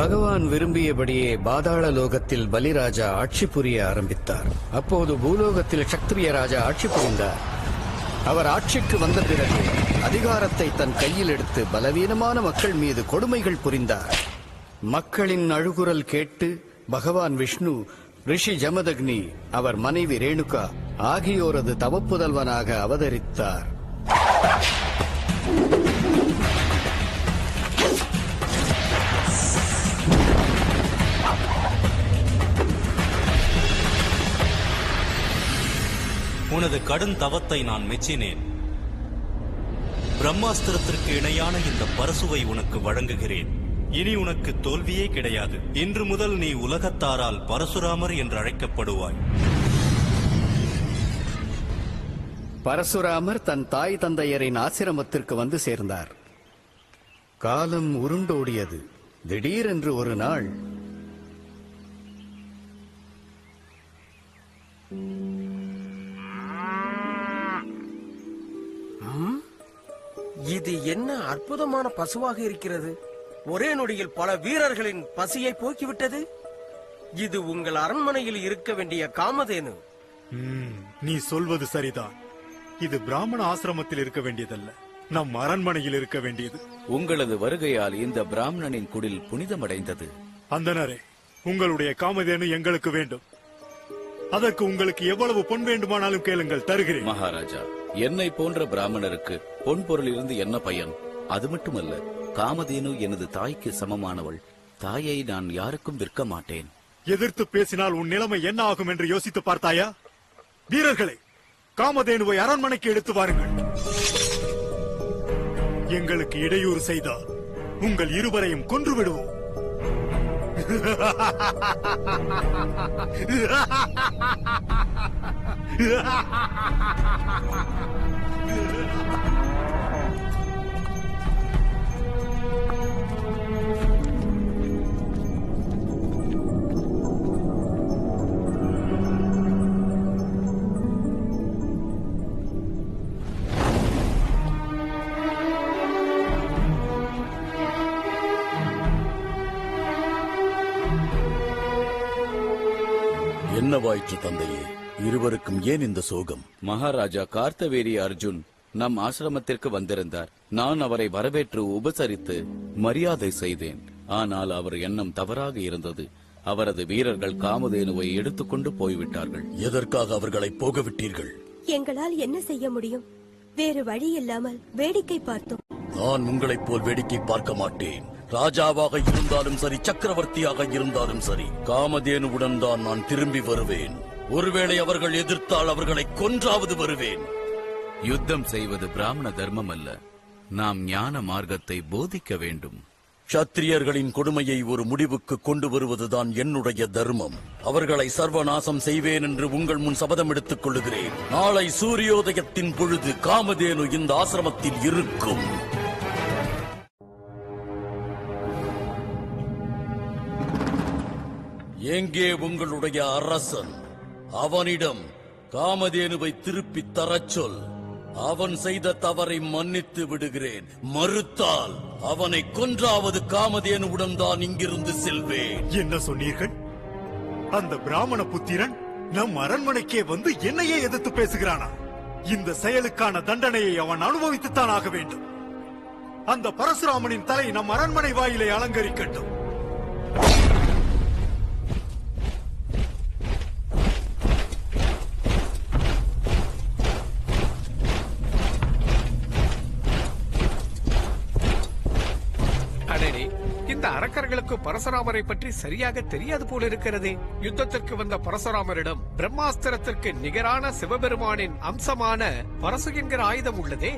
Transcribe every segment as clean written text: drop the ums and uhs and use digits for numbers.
பகவான் விரும்பியபடியே பாதாள லோகத்தில் பலிராஜா ஆட்சி புரிய ஆரம்பித்தார். அப்போது பூலோகத்தில் சத்திரிய ராஜா ஆட்சி புரிந்தார். அவர் ஆட்சிக்கு வந்த பிறகு அதிகாரத்தை தன் கையில் எடுத்து பலவீனமான மக்கள் மீது கொடுமைகள் புரிந்தார். மக்களின் அழுகுரல் கேட்டு பகவான் விஷ்ணு, ரிஷி ஜமதக்னி, அவர் மனைவி ரேணுகா ஆகியோரது தவப்புதல்வனாக அவதரித்தார். உனது கடும் தவத்தை நான் மெச்சினேன். பிரம்மாஸ்திரத்திற்கு இணையான இந்த பரசுவை உனக்கு வழங்குகிறேன். இனி உனக்கு தோல்வியே கிடையாது. இன்று முதல் நீ உலகத்தாரால் பரசுராமர் என்று அழைக்கப்படுவாய். பரசுராமர் தன் தாய் தந்தையரின் ஆசிரமத்திற்கு வந்து சேர்ந்தார். காலம் உருண்டோடியது. திடீரென்று ஒரு நாள் இது என்ன அற்புதமான பசுவாக இருக்கிறது! ஒரே நொடியில் பல வீரர்களின் பசியை போக்கிவிட்டது. இது உங்கள் அரண்மனையில் இருக்க வேண்டிய காமதேனு. நீ சொல்வது சரிதான். இது பிராமண ஆசிரமத்தில் இருக்க வேண்டியதல்ல, நம் அரண்மனையில் இருக்க வேண்டியது. உங்களது வருகையால் இந்த பிராமணனின் குடில் புனிதமடைந்தது. அந்தனரே, உங்களுடைய காமதேனு எங்களுக்கு வேண்டும். அதற்கு உங்களுக்கு எவ்வளவு பொன் வேண்டுமானாலும் கேளுங்கள், தருகிறேன். மகாராஜா, என்னை போன்ற பிராமணருக்கு பொன் பொருளிலிருந்து என்ன பயன்? அது மட்டுமல்ல, காமதேனு எனது தாய்க்கு சமமானவள். தாயை நான் யாருக்கும் விற்க மாட்டேன். எதிர்த்து பேசினால் உன் நிலைமை என்ன ஆகும் என்று யோசித்து பார்த்தாயா? வீரர்களே, காமதேனுவை அரண்மனைக்கு எடுத்து வாருங்கள். எங்களுக்கு இடையூறு செய்தால் உங்கள் இருவரையும் கொன்று விடுவோம். என்னவாயிற்று தந்தையே? இருவருக்கும் ஏன் இந்த சோகம்? மகாராஜா, கார்த்தவேரி அர்ஜுன் நம் ஆசிரமத்திற்கு வந்திருந்தார். நான் அவரை வரவேற்று உபசரித்து மரியாதை செய்தேன். ஆனால் அவர் எண்ணம் தவறாக இருந்தது. அவரது வீரர்கள் காமதேனுவை எடுத்துக்கொண்டு போய்விட்டார்கள். எதற்காக அவர்களை போக விட்டீர்கள்? எங்களால் என்ன செய்ய முடியும்? வேறு வழி இல்லாமல் வேடிக்கை பார்த்தோம். நான் உங்களைப் போல் வேடிக்கை பார்க்க மாட்டேன். ராஜாவாக இருந்தாலும் சரி, சக்கரவர்த்தியாக இருந்தாலும் சரி, காமதேனுவுடன் தான் நான் திரும்பி வருவேன். ஒருவேளை அவர்கள் எதிர்த்தால் அவர்களை கொன்றாவது வருவேன். யுத்தம் செய்வது பிராமண தர்மம் அல்ல. நாம் ஞான மார்க்கத்தை போதிக்க வேண்டும். சத்திரியர்களின் கொடுமையை ஒரு முடிவுக்கு கொண்டு வருவதுதான் என்னுடைய தர்மம். அவர்களை சர்வநாசம் செய்வேன் என்று உங்கள் முன் சபதம் எடுத்துக் கொள்ளுகிறேன். நாளை சூரியோதயத்தின் பொழுது காமதேனு இந்த ஆசிரமத்தில் இருக்கும். எங்கே உங்களுடைய அரசன்? அவனிடம் காமதேனுவை திருப்பித் தரச் சொல். அவன் செய்த தவறை மன்னித்து விடுகிறேன். மறுத்தால் அவனை கொன்றாவது காமதேனுவுடன் தான் இங்கிருந்து செல்வேன். என்ன சொன்னீர்கள்? அந்த பிராமண புத்திரன் நம் அரண்மனைக்கே வந்து என்னையே எதிர்த்து பேசுகிறானா? இந்த செயலுக்கான தண்டனையை அவன் அனுபவித்துத்தான் ஆக வேண்டும். அந்த பரசுராமனின் தலை நம் அரண்மனை வாயிலை அலங்கரிக்கட்டும். இந்த அரக்கர்களுக்கு பரசுராமரை பற்றி சரியாக தெரியாது போல இருக்கிறதே. யுத்தத்திற்கு வந்த பரசுராமரிடம் பிரம்மாஸ்திரத்திற்கு நிகரான சிவபெருமானின் அம்சமான பரசு என்கிற ஆயுதம் உள்ளதே.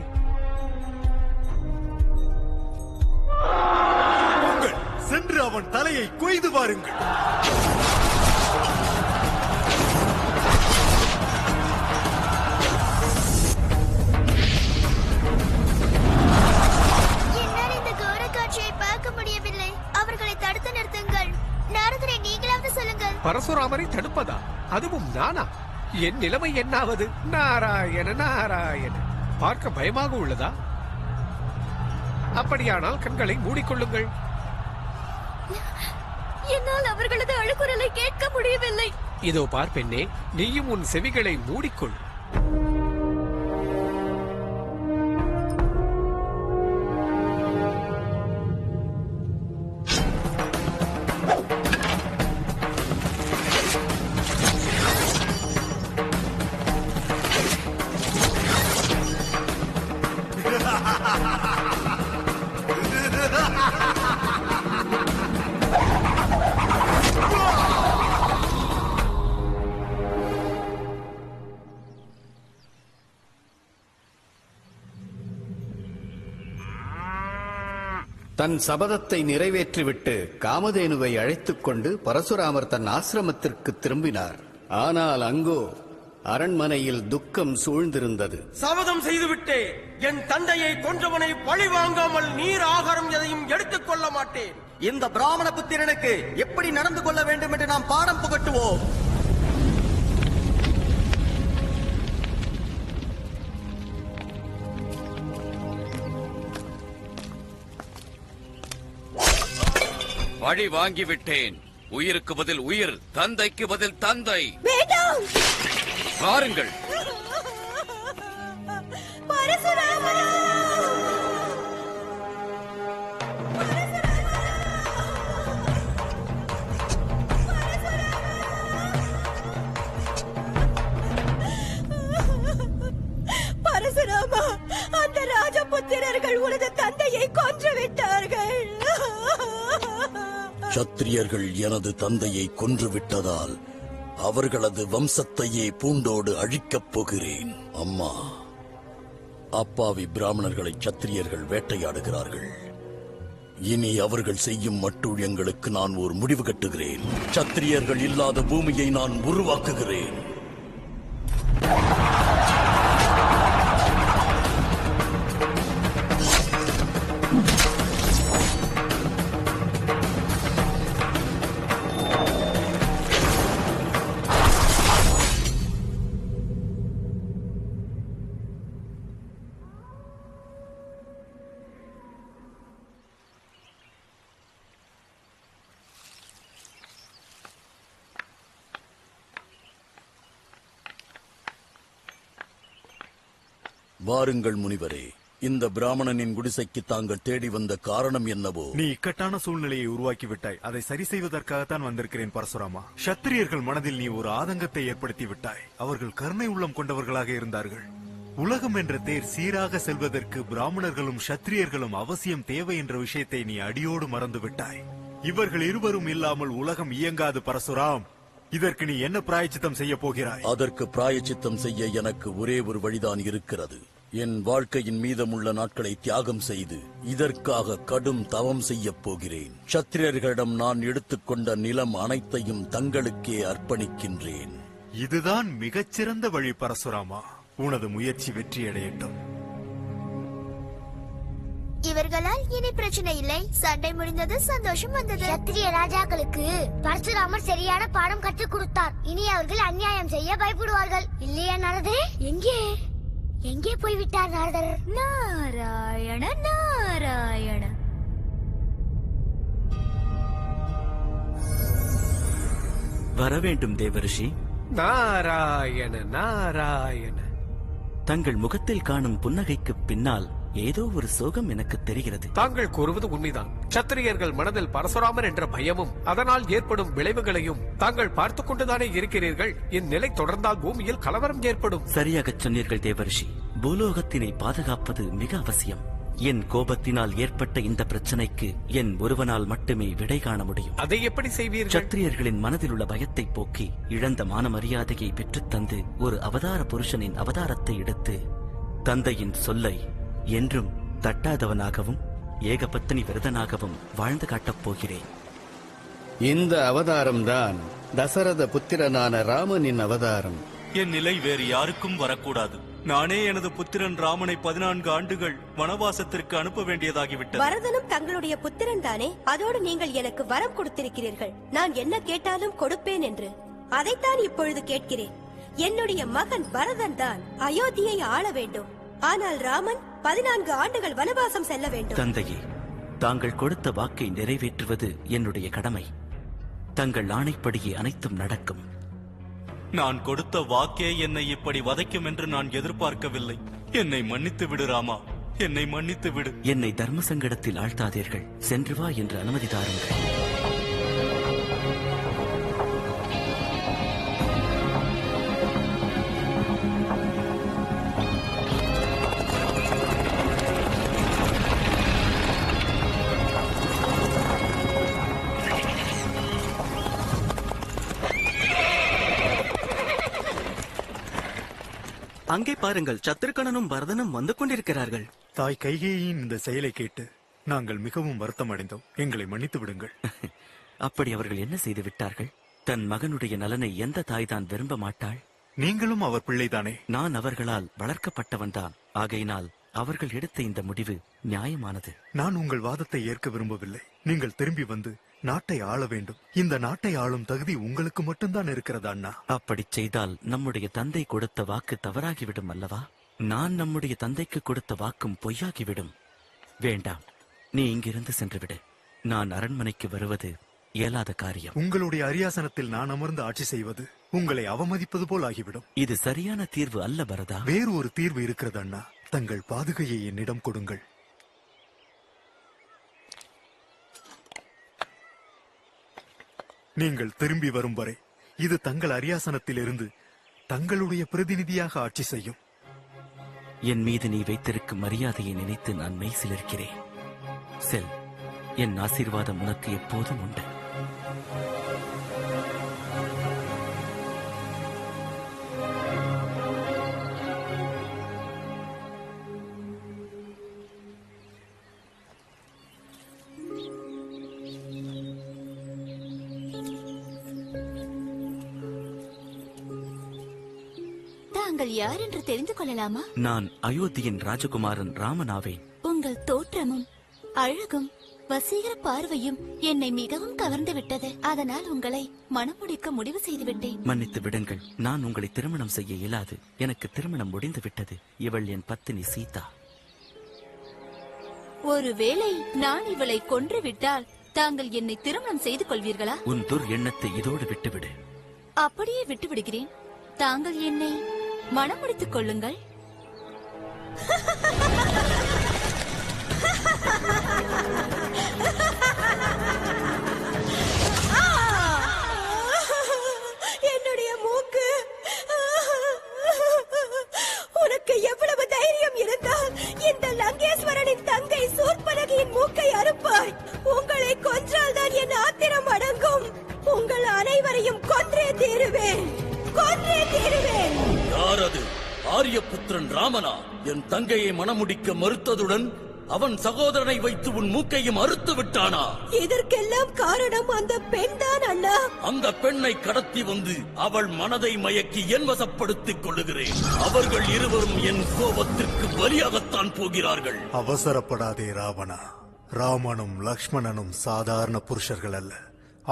சென்று அவன் தலையை கொய்து வாருங்கள். பரசுராமரை தடுப்பதா? அதுவும் நானா? என் நிலைமை என்னாவது? நாராயண நாராயண. பார்க்க பயமாக உள்ளதா? அப்படியானால் கண்களை மூடிக்கொள்ளுங்கள். என்னால் அவர்களது அழுகுரலை கேட்க முடியவில்லை. இதோ பார் பெண்ணே, நீயும் உன் செவிகளை மூடிக்கொள். தன் சபதத்தை நிறைவேற்றிவிட்டு காமதேனுவை அழைத்துக் கொண்டு பரசுராமர் தன் ஆசிரமத்திற்கு திரும்பினார். ஆனால் அங்கோ அரண்மனையில் துக்கம் சூழ்ந்திருந்தது. சபதம் செய்துவிட்டே என் தந்தையை கொன்றவனை பழி வாங்காமல் நீர் ஆகாரம் எதையும் எடுத்துக் கொள்ள மாட்டேன். இந்த பிராமண புத்திரனுக்கு எப்படி நடந்து கொள்ள வேண்டும் என்று நாம் பாடம் புகட்டுவோம். பழி வாங்கிவிட்டேன். உயிருக்கு பதில் உயிர், தந்தைக்கு பதில் தந்தை. வேண்டாம். வாருங்கள். பரசுராமரா! பரசுராமா, அந்த ராஜபுத்திரர்கள் உனது தந்தையை கொன்று விட்டார்கள். சத்திரியர்கள் எனது தந்தையை கொன்றுவிட்டதால் அவர்களது வம்சத்தையே பூண்டோடு அழிக்கப் போகிறேன். அம்மா, அப்பாவி பிராமணர்களை சத்திரியர்கள் வேட்டையாடுகிறார்கள். இனி அவர்கள் செய்யும் மட்டூழியங்களுக்கு நான் ஒரு முடிவு கட்டுகிறேன். சத்திரியர்கள் இல்லாத பூமியை நான் உருவாக்குகிறேன். வாருங்கள் முனிவரே, இந்த பிராமணனின் குடிசைக்கு தாங்கள் தேடி வந்த காரணம் என்னவோ? நீ இக்கட்டான சூழ்நிலையை உருவாக்கி விட்டாய். அதை சரி செய்வதற்காகத்தான் வந்திருக்கிறேன் பரசுராமா. சத்திரியர்கள் மனதில் நீ ஒரு ஆதங்கத்தை ஏற்படுத்தி விட்டாய். அவர்கள் கருணை உள்ளம் கொண்டவர்களாக இருந்தார்கள். உலகம் என்ற தேர் சீராக செல்வதற்கு பிராமணர்களும் சத்திரியர்களும் அவசியம் தேவை என்ற விஷயத்தை நீ அடியோடு மறந்து விட்டாய். இவர்கள் இருவரும் இல்லாமல் உலகம் இயங்காது பரசுராம். இதற்கு நீ என்ன பிராயச்சித்தம் செய்ய போகிறாய்? அதற்கு பிராயச்சித்தம் செய்ய எனக்கு ஒரே ஒரு வழிதான் இருக்கிறது. என் வாழ்க்கையின் மீதமுள்ள நாட்களை தியாகம் செய்து இதற்காக கடும் தவம் செய்யப் போகிறேன். சத்திரியர்களிடம் நான் எடுத்துக்கொண்ட நிலம் அனைத்தையும் தங்களுக்கே அர்ப்பணிக்கின்றேன். இதுதான் மிகச்சிறந்த வழி பரசுராமா. உனது முயற்சி வெற்றியடையட்டும். இவர்களால் இனி பிரச்சனை இல்லை. சண்டை முடிந்தது, சந்தோஷம் வந்தது. சத்திரிய ராஜாக்களுக்கு பரசுராமர் சரியான பாடம் கற்றுக் கொடுத்தார். இனி அவர்கள் அநியாயம் செய்ய பயப்படுவார்கள். இல்லையா நாரதே? எங்கே போய்விட்டார் நாரதர்? நாராயண நாராயண. வரவேண்டும் தேவரிஷி. நாராயண நாராயண. தங்கள் முகத்தில் காணும் புன்னகைக்கு பின்னால் ஏதோ ஒரு சோகம் எனக்கு தெரிகிறது. தாங்கள் கூறுவது உண்மைதான். சத்திரியர்கள் மனதில் பரசுராமர் என்ற பயமும் அதனால் ஏற்படும் விளைவுகளையும் தாங்கள் பார்த்துக் கொண்டுதானே இருக்கிறீர்கள். இந்நிலை தொடர்ந்தால் பூமியில் கலவரம் ஏற்படும். சரியாக சொன்னீர்கள் தேவரிஷி. பூலோகத்தினை பாதுகாப்பது மிக அவசியம். என் கோபத்தினால் ஏற்பட்ட இந்த பிரச்சனைக்கு என் ஒருவனால் மட்டுமே விடை காண முடியும். அதை எப்படி செய்வீர்கள்? சத்திரியர்களின் மனதில் உள்ள பயத்தை போக்கி இழந்த மான மரியாதையை பெற்றுத்தந்து ஒரு அவதார புருஷனின் அவதாரத்தை எடுத்து தந்தையின் சொல்லை என்றும் தட்டாதவனாகவும் ஏகபத்தினி விரதனாகவும் வாழ்ந்து காட்டப் போகிறேன். இந்த அவதாரம்தான் தசரத புத்திரனான ராமனின் அவதாரம். என் நிலை வேறு யாருக்கும் வரக்கூடாது. நானே எனது புத்திரன் ராமனை 14 ஆண்டுகள் வனவாசத்திற்கு அனுப்ப வேண்டியதாகிவிட்டது. பரதனும் தங்களுடைய புத்திரன் தானே? அதோடு நீங்கள் எனக்கு வரம் கொடுத்திருக்கிறீர்கள், நான் என்ன கேட்டாலும் கொடுப்பேன் என்று. அதைத்தான் இப்பொழுது கேட்கிறேன். என்னுடைய மகன் பரதன் தான் அயோத்தியை ஆள வேண்டும். ஆனால் ராமன் 14 ஆண்டுகள் வனவாசம் செல்ல வேண்டும். தந்தையே, தாங்கள் கொடுத்த வாக்கை நிறைவேற்றுவது என்னுடைய கடமை. தங்கள் ஆணைப்படியே அனைத்தும் நடக்கும். நான் கொடுத்த வாக்கே என்னை இப்படி வதைக்கும் என்று நான் எதிர்பார்க்கவில்லை. என்னை மன்னித்து விடு ராமா, என்னை மன்னித்து விடு. என்னை தர்ம சங்கடத்தில் ஆழ்த்தாதீர்கள். சென்று வா என்று அனுமதி தாருங்கள். அங்கே பாருங்கள், சத்ருகணனும் பரதனும் வந்து கொண்டிருக்கிறார்கள். தாய் கைகேயின் இந்த செயலை கேட்டு நாங்கள் மிகவும் வருத்தம் அடைந்தோம். எங்களை மன்னித்து விடுங்கள். அப்படி அவர்கள் என்ன செய்து விட்டார்கள்? தன் மகனுடைய நலனை எந்த தாய் தான் விரும்ப மாட்டாள்? நீங்களும் அவர் பிள்ளைதானே? நான் அவர்களால் வளர்க்கப்பட்டவன்தான். ஆகையினால் அவர்கள் எடுத்த இந்த முடிவு நியாயமானது. நான் உங்கள் வாதத்தை ஏற்க விரும்பவில்லை. நீங்கள் திரும்பி வந்து நாட்டை ஆள வேண்டும். இந்த நாட்டை ஆளும் தகுதி உங்களுக்கு மட்டும்தான் இருக்கிறதா அண்ணா? அப்படி செய்தால் நம்முடைய தந்தை கொடுத்த வாக்கு தவறாகிவிடும் அல்லவா? நான் நம்முடைய தந்தைக்கு கொடுத்த வாக்கும் பொய்யாகிவிடும். வேண்டாம், நீ இங்கிருந்து சென்றுவிடு. நான் அரண்மனைக்கு வருவது இயலாத காரியம். உங்களுடைய அரியாசனத்தில் நான் அமர்ந்து ஆட்சி செய்வது உங்களை அவமதிப்பது போல் ஆகிவிடும். இது சரியான தீர்வு அல்ல பரதா. வேறு ஒரு தீர்வு இருக்கிறது அண்ணா. தங்கள் பாதுகையை என்னிடம் கொடுங்கள். நீங்கள் திரும்பி வரும் வரை இது தங்கள் அரியாசனத்தில் இருந்து தங்களுடைய பிரதிநிதியாக ஆட்சி செய்யும். என் மீது நீ வைத்திருக்கும் மரியாதையை நினைத்து நான் மெய்சிலிருக்கிறேன். செல், என் ஆசீர்வாதம் உனக்கு எப்போதும் உண்டு. தாங்கள் யார் என்று தெரிந்து கொள்ளலாமா? நான் அயோத்தியின் ராஜகுமாரன் ராமனாவேன். உங்கள் தோற்றமும் அழகும் வசீகர பார்வையும் என்னை மிகவும் கவர்ந்து விட்டது. அதனால் உங்களை மணமுடிக்க முடிவு செய்து விட்டேன். மன்னித்து விடுங்கள், நான் உங்களை திருமணம் செய்ய இயலாது. எனக்கு திருமணம் முடிந்து விட்டது. இவள் என் பத்தினி சீதா. ஒருவேளை நான் இவளை கொன்று விட்டால் தாங்கள் என்னை திருமணம் செய்து கொள்வீர்களா? உன் துர் எண்ணத்தை இதோடு விட்டுவிடு. அப்படியே விட்டு விடுகிறேன். தாங்கள் என்னை மணமுடித்துக் கொள்ளுங்கள். என்னுடைய மூக்கு! உனக்கு எவ்வளவு தைரியம் இருந்தால் இந்த லங்கேஸ்வரனின் தங்கை சூர்பனகியின் மூக்கை அறுப்பாய். உங்களை கொன்றால் தான் என் ஆத்திரம் அடங்கும். உங்கள் அனைவரையும் கொன்றே தீருவேன், கொன்றே தீருவேன். யார் அது? ஆரியபுத்திரன் ராமனா? என் தங்கையை மணமுடிக்க மறுத்ததுடன் அவன் சகோதரனை வைத்து உன் மூக்கையும் அறுத்து விட்டானா? இதற்கெல்லாம் காரணம் அந்த பெண் தான் அண்ணா. அந்த பெண்ணை கடத்தி வந்து அவள் மனதை மயக்கி என் வசப்படுத்திக் கொள்ளுகிறேன். அவர்கள் இருவரும் என் கோபத்திற்கு பலியாகத்தான் போகிறார்கள். அவசரப்படாதே ராவணா. ராமனும் லக்ஷ்மணனும் சாதாரண புருஷர்கள் அல்ல,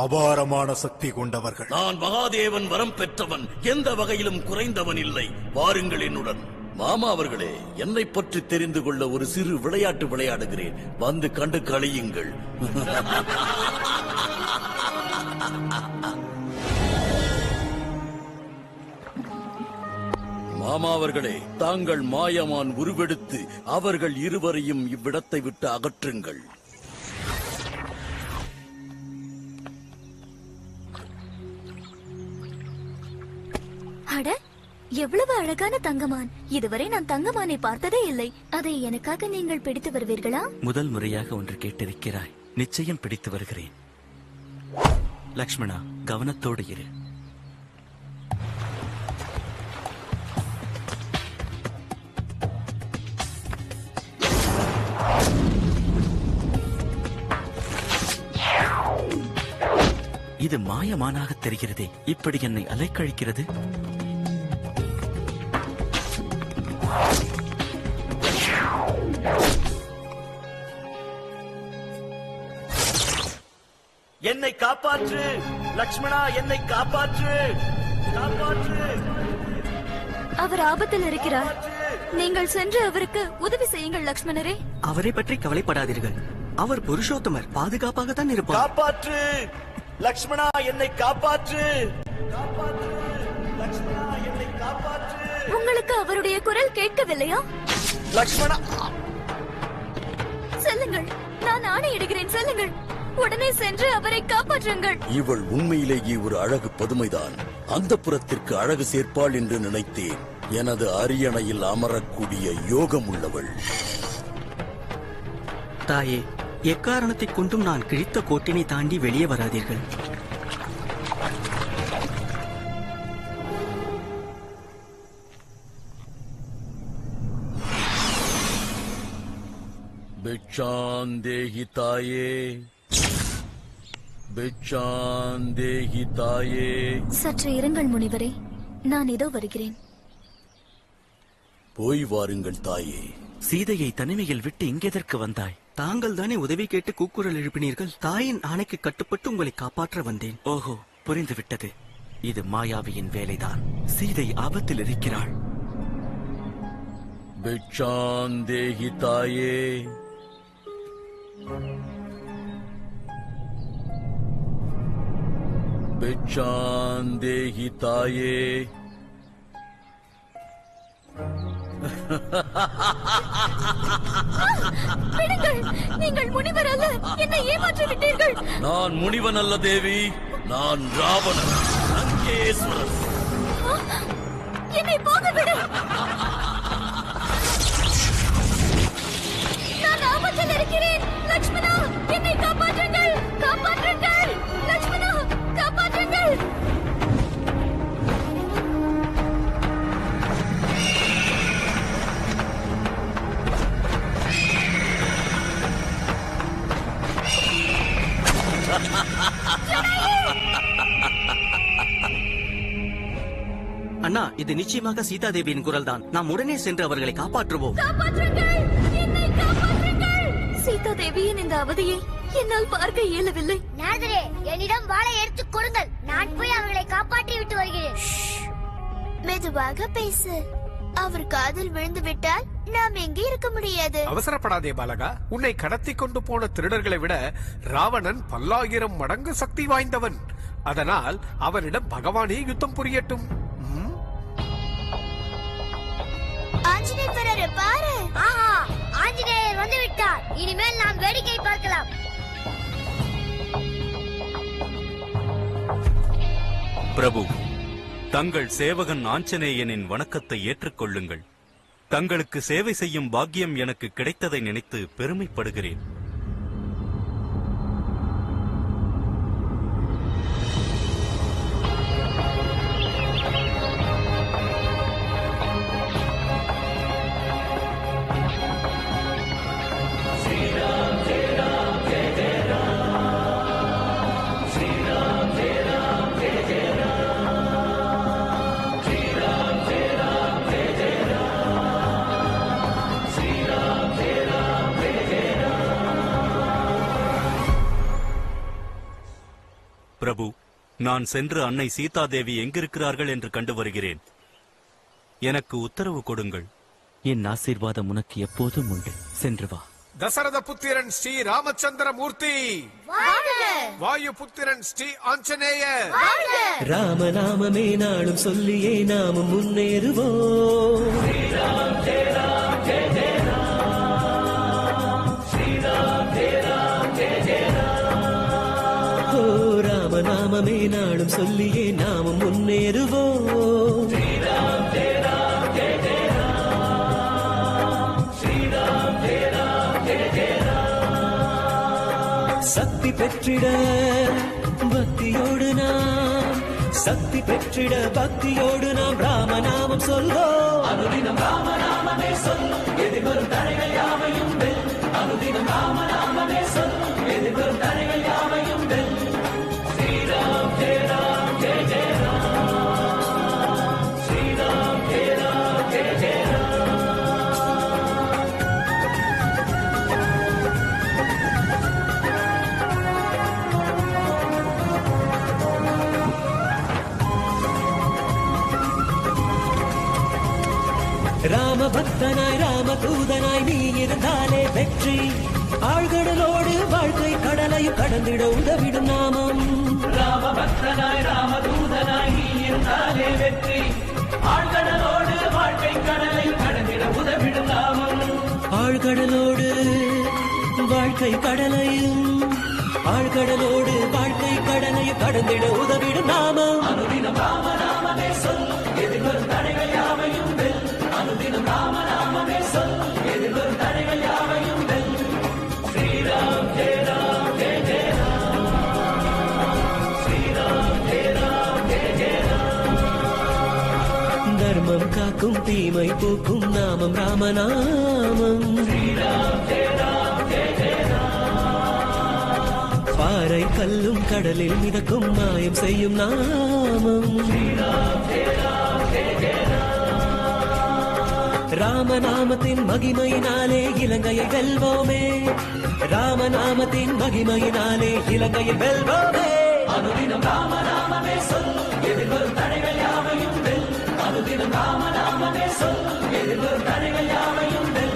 அபாரமான சக்தி கொண்டவர்கள். நான் மகாதேவன் வரம் பெற்றவன், எந்த வகையிலும் குறைந்தவன் இல்லை. வாருங்கள் என்னுடன். மாமா அவர்களே, என்னை பற்றி தெரிந்து கொள்ள ஒரு சிறு விளையாட்டு விளையாடுகிறேன். வந்து கண்டு கழியுங்கள். மாமா அவர்களே, தாங்கள் மாயமான் உருவெடுத்து அவர்கள் இருவரையும் இவ்விடத்தை விட்டு அகற்றுங்கள். அட, எவ்வளவு அழகான தங்கமான்! இதுவரை நான் தங்கமானை பார்த்ததே இல்லை. அதை எனக்காக நீங்கள் பிடித்து வருவீர்களா? முதல் முறையாக ஒன்று கேட்டிருக்கிறாய். நிச்சயம் பிடித்து வருகிறேன். லக்ஷ்மணா, கவனத்தோடு இரு. இது மாயமானாக தெரிகிறதே, இப்படி என்னை அலைக்கழிக்கிறது. என்னை காப்பாற்று லக்ஷ்மணா, என்னை காப்பாற்று, காப்பாற்று. அவர் ஆபத்தில் இருக்கிறார். நீங்கள் சென்று அவருக்கு உதவி செய்யுங்கள் லக்ஷ்மணரே. அவரை பற்றி கவலைப்படாதீர்கள். அவர் புருஷோத்தமர், பாதுகாப்பாக தான் இருப்பார். காப்பாற்று, லக்ஷ்மணா என்னை காப்பாற்று! காப்பாற்று! லக்ஷ்மணா என்னை காப்பாற்று! உங்களுக்கு அவருடைய குரல் கேட்கவில்லையா? லக்ஷ்மணா! செல்லுங்கள், நான் ஆணையிடுகிறேன், செல்லுங்கள். உடனே சென்று அவரை காப்பாற்றுங்கள். இவள் உண்மையிலேயே ஒரு அழகு பதுமைதான். அந்த புறத்திற்கு அழகு சேர்ப்பாள் என்று நினைத்தேன். எனது அரியணையில் அமரக்கூடிய யோகம் உள்ளவள். தாயே, எக்காரணத்தை கொண்டும் நான் கிழித்த கோட்டினை தாண்டி வெளியே வராதீர்கள். பிச்சாந்தேகி தாயே, பிச்சாந்தேகி தாயே. சற்று இருங்கள் முனிவரே, நான் இதோ வருகிறேன். போய் வாருங்கள் தாயே. சீதையை தனிமையில் விட்டு இங்கெதற்கு வந்தாய்? தாங்கள் தானே உதவி கேட்டு கூக்குரல் எழுப்பினீர்கள். தாயின் ஆணைக்கு கட்டுப்பட்டு உங்களை காப்பாற்ற வந்தேன். ஓஹோ, புரிந்துவிட்டது. இது மாயாவியின் வேலைதான். சீதை ஆபத்தில் இருக்கிறாள். பிச்சாந்தேகி தாயே. பிச்சாந்தேகி தாயே. விடுங்கள், நீங்கள் முனிவர் அல்ல. என்னை ஏமாற்றி விட்டீர்கள். நான் முனிவன் அல்ல தேவி, நான் ராவணன், லங்கேஸ்வரன். என்னை போக விடு. நான் ஆபத்தில் இருக்கிறேன். லக்ஷ்மணா, என்னை காப்பாற்றுங்கள், காப்பாற்றுங்கள். லக்ஷ்மணா, காப்பாற்றுங்கள். அண்ணா, இது நிச்சயமாக சீதாதேவியின் குரல் தான். நாம் உடனே சென்று அவர்களை காப்பாற்றுவோம். காப்பாற்றுங்கள், என்னை காப்பாற்றுங்கள். சீதா தேவியின் இந்த அவதியை என்னால் பார்க்க இயலவில்லை. நாரதரே, என்னிடம் வாளை எடுத்துக் கொடுங்கள். நான் போய் அவர்களை காப்பாற்றி விட்டு வருகிறேன். மெதுவாக பேசு. அவர் காதில் விழுந்து விட்டால் நாம் எங்கே இருக்க முடியாது. அவசரப்படாதே பாலகா. உன்னை கடத்தி கொண்டு போன திருடர்களை விட ராவணன் 10,000 மடங்கு சக்தி வாய்ந்தவன். அதனால் அவனிடம் பகவானே யுத்தம் புரியட்டும். ஆஞ்சநேயர் பாரு. ஆஹா, ஆஞ்சநேயர் வந்து விட்டார். இனிமேல் நாம் வேடிக்கை பார்க்கலாம். பிரபு, தங்கள் சேவகன் ஆஞ்சநேயனின் வணக்கத்தை ஏற்றுக்கொள்ளுங்கள். தங்களுக்கு சேவை செய்யும் பாக்கியம் எனக்கு கிடைத்ததை நினைத்து பெருமைப்படுகிறேன். பிரபு, நான் சென்று அன்னை சீதாதேவி எங்கிருக்கிறார்கள் என்று கண்டு வருகிறேன். எனக்கு உத்தரவு கொடுங்கள். என் ஆசீர்வாதம் உனக்கு எப்போதும் உண்டு. சென்று வா. தசரத புத்திரன் ஸ்ரீ ராமச்சந்திர மூர்த்தி, வாயு புத்திரன் ஸ்ரீ ஆஞ்சநேயர். ராமநாமமே நாளும் சொல்லியே நாமும் முன்னேறுவோம். ராமநாமமே நாளும் சொல்லியே நாமும் முன்னேறுவோம். சக்தி பெற்றிட பக்தியோடு நாம், சக்தி பெற்றிட பக்தியோடு நாம் ராமநாமம் சொல்வோம். அனுதினம் ராமநாமமே சொல், எதிர்வரும் தடைகள் யாவையும் வெல். அனுதினம் ராமநாமமே சொல், எதிர்வரும் தடைகள் யாவையும் வெல். ஸ்ரீராம் ஜெய ராம் ஜெய ஜெய ராம், ஸ்ரீராம் ஜெய ராம் ஜெய ஜெய ராம். ராம பக்தனாய் ராம தூதனாய் நீ இருந்தாலே வெற்றி. ஆழ்கடலோடு வாழ்க்கை கடலை கடலையும் கடந்திட உதவிடும் நாமம். ராமபக்தனாய் ராமதூதனாய் நீ இருந்தாலே வெற்றி. ஆழ்கடலோடு வாழ்க்கை கடலை கடந்திட உதவிடும் நாமம். ஆழ்கடலோடு வாழ்க்கை கடலையும் ஆழ்கடலோடு வாழ்க்கை கடலையும் கடந்திட உதவிடும் நாமம். அனுதினம் ராமநாமமே சொல், எதிர்வரும் தடைகள் யாவையும் வெல். அனுதினம் ராமநாமமே சொல், எதிர்வரும் தடைகள் யாவையும் வெல். ஸ்ரீராம் ஜெய ராம் ஜெய ஜெய ராம். ஸ்ரீராம் ஜெய ராம் ஜெய ஜெய ராம். தர்மம் காக்கும் தீமை போக்கும் நாமம் ராமநாமம். ஸ்ரீராம் ஜெய ராம் ஜெய ஜெய ராம். பாறை கல்லும் கடலில் மிதக்கும் மாயம் செய்யும் நாமம். ஸ்ரீராம் ஜெய ராம் ஜெய ஜெய ராம். ராமநாமத்தின் மகிமையினாலே இலங்கையை வெல்வோமே. ராமநாமத்தின் மகிமையினாலே இலங்கையை வெல்வோமே. அனுதினம் ராமநாமமே சொல், எதிர்வரும் தடைகள் யாவையும் வெல். அனுதினம் ராமநாமமே சொல், எதிர்வரும் தடைகள் யாவையும் வெல்.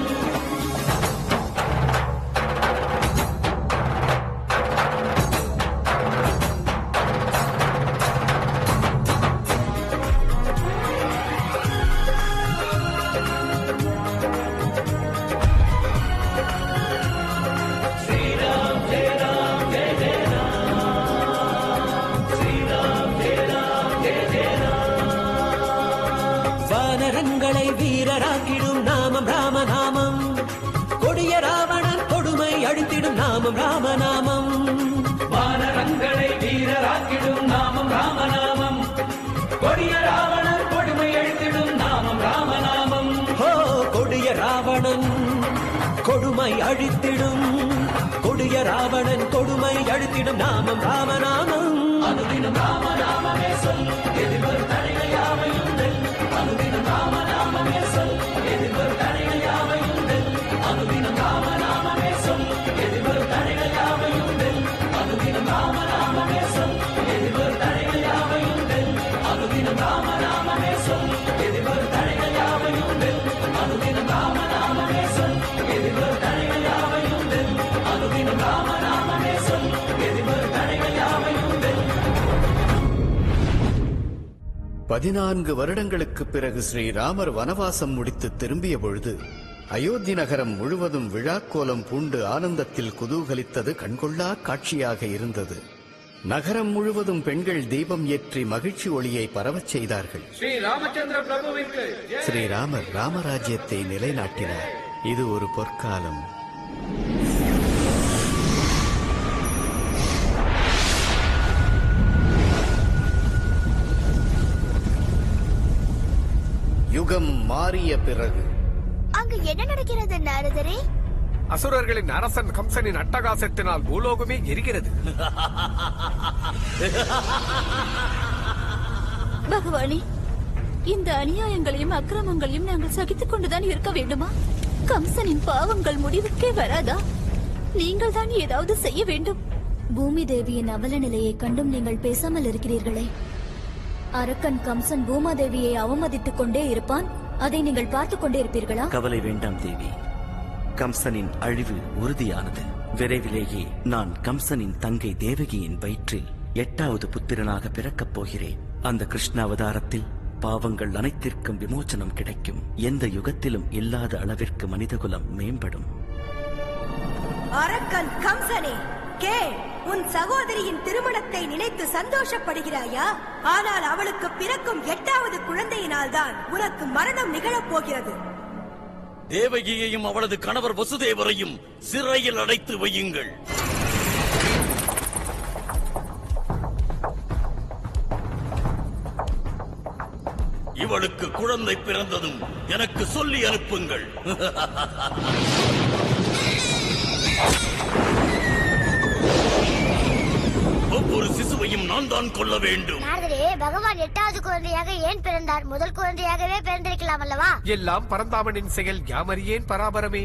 ஸ்ரீராம் ஜெய ராம் ஜெய ஜெய ராம். ஸ்ரீராம் ஜெய ராம் ஜெய ஜெய ராம். வானரங்களை வீரராக்கிடும் நாமம் ராமநாமம். கொடிய ராவணன் கொடுமை அழித்திடும் நாமம் ராமநாமம். வானரங்களை வீரராக்கிடும் நாமம் ராமநாமம். கொடிய ராவணர் கொடுமை அழித்திடும் நாமம் ராமநாமம். ஓ கொடிய ராவணன் கொடுமை அழித்திடும் கொடிய ராவணன் கொடுமை அழித்திடும் நாமம் ராமநாமம். அனுதினம் ராமநாமமே சொல், எதிர்வரும் தடைகள் யாவையும் வெல். அனுதினம் ராமநாமமே சொல், எதிர்வரும் தடைகள் யாவையும் வெல். அனுதினம் ராமநாமமே சொல், எதிர்வரும் தடைகள் யாவையும் வெல். அனுதினம் ராமநாமமே சொல், எதிர்வரும் தடைகள் யாவையும் வெல். அனுதினம் ராமநாமமே சொல், எதிர்வரும் தடைகள் யாவையும் வெல். அனுதினம் ராமநாமமே சொல், எதிர்வரும் தடைகள் யாவையும் வெல். அனுதினம் ராமநாமமே சொல், எதிர்வரும் தடைகள் யாவையும் வெல். 14 வருடங்களுக்கு பிறகு ஸ்ரீராமர் வனவாசம் முடித்து திரும்பிய பொழுது அயோத்தி நகரம் முழுவதும் விழாக்கோலம் பூண்டு ஆனந்தத்தில் குதூகலித்தது கண்கொள்ளா காட்சியாக இருந்தது. நகரம் முழுவதும் பெண்கள் தீபம் ஏற்றி மகிழ்ச்சி ஒளியை பரவச் செய்தார்கள். ஸ்ரீ ராமச்சந்திர பிரபுவிற்கு ஸ்ரீராமர் ராமராஜ்யத்தை நிலைநாட்டினார். இது ஒரு பொற்காலம். யுகம் மாறிய பிறகு அங்கு என்ன நடக்கிறது நாரதரே? அசுரர்களின் அரசன் கம்சனின் அட்டகாசத்தினால் பூலோகமே எரிகிறது. பகவானே, இந்த அநியாயங்களையும் அக்கிரமங்களையும் நாங்கள் சகித்துக் கொண்டுதான் இருக்க வேண்டுமா? கம்சனின் பாவங்கள் முடிவுக்கே வராதா? நீங்கள் தான் ஏதாவது செய்ய வேண்டும். பூமி தேவியின் அவல நிலையை கண்டும் நீங்கள் பேசாமல் இருக்கிறீர்களே. அரக்கன் கம்சன் பூமாதேவியை அவமதித்துக் கொண்டே இருப்பான். அதை நீங்கள் பார்த்துக் கொண்டே இருப்பீர்களா? கவலை வேண்டாம் தேவி. கம்சனின் அழிவு உறுதியானது. விரைவிலேயே நான் கம்சனின் தங்கை தேவகியின் வயிற்றில் 8வது புத்திரனாக பிறக்கப் போகிறேன். அந்த கிருஷ்ணாவதாரத்தில் பாவங்கள் அனைத்திற்கும் விமோசனம் கிடைக்கும். எந்த யுகத்திலும் இல்லாத அளவிற்கு மனிதகுலம் மேம்படும். அரக்கன் கம்சனே, கேள். உன் சகோதரியின் திருமணத்தை நினைத்து சந்தோஷப்படுகிறாயா? ஆனால் அவளுக்கு பிறக்கும் 8வது குழந்தையினால் தான் உனக்கு மரணம் நிகழப் போகிறது. தேவகியையும் அவளது கணவர் வசுதேவரையும் சிறையில் அடைத்து வையுங்கள். இவளுக்கு குழந்தை பிறந்ததும் எனக்கு சொல்லி அனுப்புங்கள். ஒவ்வொரு சிசுவையும் நான் தான் கொள்ள வேண்டும். நாரதரே, பகவான் 8வது குழந்தையாக ஏன் பிறந்தார்? முதல் குழந்தையாகவே பிறந்திருக்கலாம் அல்லவா? எல்லாம் பரந்தாமனின் செயல், யாமறியேன் பராபரமே.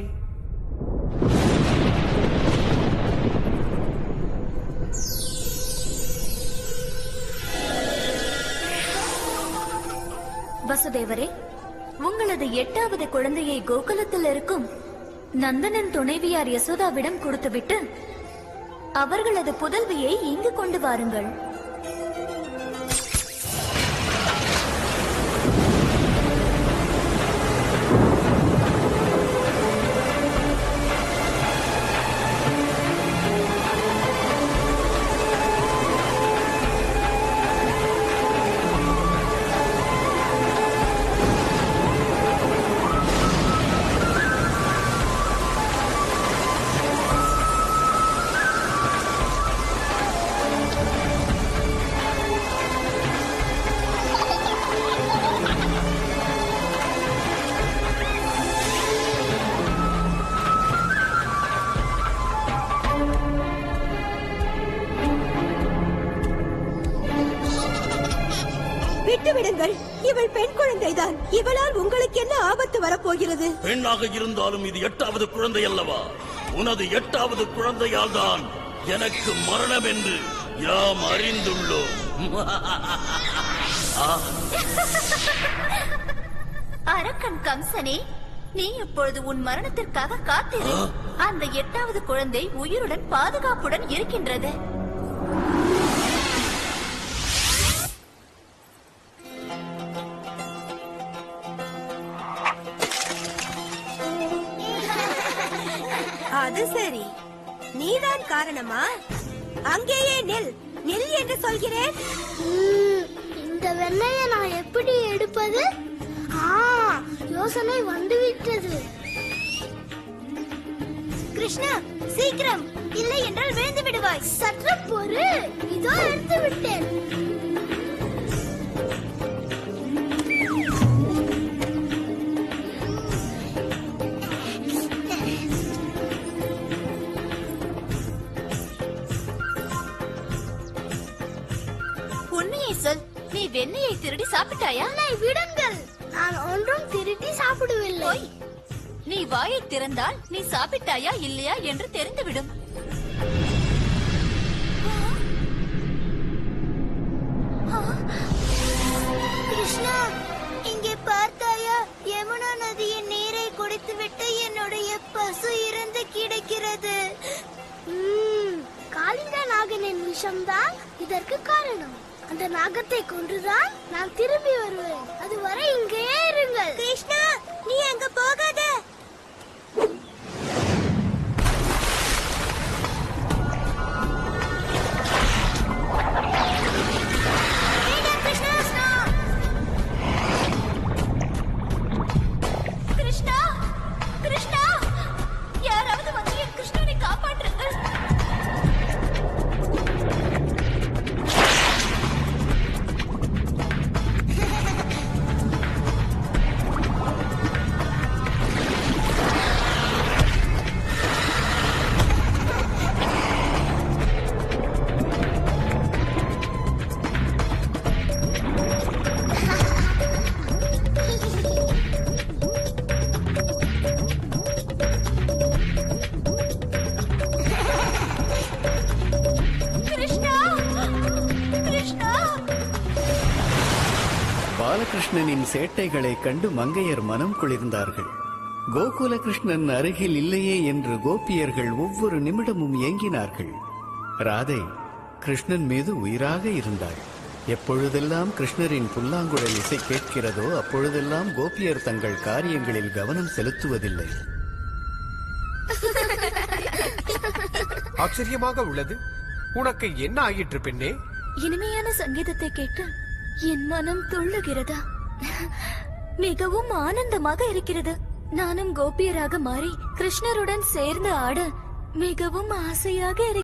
வசுதேவரே, உங்களது 8வது குழந்தையை கோகுலத்தில் இருக்கும் நந்தனின் துணைவியார் யசோதாவிடம் கொடுத்துவிட்டு அவர்களது புதல்வியை இங்கு கொண்டு வாருங்கள். விட்டுவிடுங்கள், இவள் பெண் குழந்தைதான். இவளால் உங்களுக்கு என்ன ஆபத்து வரப்போகிறது? பெண்ணாக இருந்தாலும் இது 8வது குழந்தை அல்லவா? உனது 8வது குழந்தையால் தான் எனக்கு மரணம் என்று யாம் அறிந்துள்ளோம். அரக்கன் கம்சனே, நீ இப்பொழுது உன் மரணத்திற்காக காத்திரு. அந்த 8வது குழந்தை உயிருடன் பாதுகாப்புடன் இருக்கின்றது. அது சரி, நீதான் காரணமா? அங்கேயே நில், நில் என்று சொல்கிறேன். இந்த வெண்ணையை நான் எப்படி எடுப்பது? யோசனை வந்துவிட்டது. கிருஷ்ணா, சீக்கிரம், இல்லை என்றால் விழுந்து விடுவாய். சற்று பொறு, இதோ எடுத்து விட்டேன். உண்மையை சொல், நீ வெண்ணையை திருடி சாப்பிட்டாயா? விடுங்கள், நான் ஒன்றும் திருடி சாப்பிடவில்லை. நீ வாயை திறந்தால் நீ சாப்பிட்டாயா இல்லையா என்று தெரிந்துவிடும். கிருஷ்ணா, இங்கே பார்த்தாயா? யமுனா நதியின் நீரை குடித்துவிட்டு என்னுடைய பசு இறந்து கிடக்கிறது. காளிங்க நாகனின் விஷம்தான் இதற்கு காரணம். அந்த நாகத்தை கொன்றுதான் நான் திரும்பி வருவேன். அதுவரை இங்கே இருங்கள். கிருஷ்ணா, நீ அங்க போகாத. கிருஷ்ணா, கிருஷ்ணா, யாராவது வந்து என் கிருஷ்ணனை காப்பாற்றுங்கள். பாலகிருஷ்ணனின் சேட்டைகளை கண்டு மங்கையர் மனம் குளிர்ந்தார்கள். கோகுல கிருஷ்ணன் அருகில் இல்லையே என்று கோபியர்கள் ஒவ்வொரு நிமிடமும் ஏங்கினார்கள். ராதை கிருஷ்ணன் மீது உயிராக இருந்தாள். எப்பொழுதெல்லாம் கிருஷ்ணரின் புல்லாங்குழல் இசை கேட்கிறதோ அப்பொழுதெல்லாம் கோபியர் தங்கள் காரியங்களில் கவனம் செலுத்துவதில்லை. ஆச்சரியமாக உள்ளது. உனக்கு என்ன ஆயிற்று பெண்ணே? இனிமையான சங்கீதத்தை கேட்டு என் மனம் துள்ளுகிறதா? மிகவும் ஆனந்தமாக இருக்கிறது. நானும் கோபியராக மாறி கிருஷ்ணருடன் சேர்ந்து ஆட மிகவும் ஆசையாக இருக்கிறது.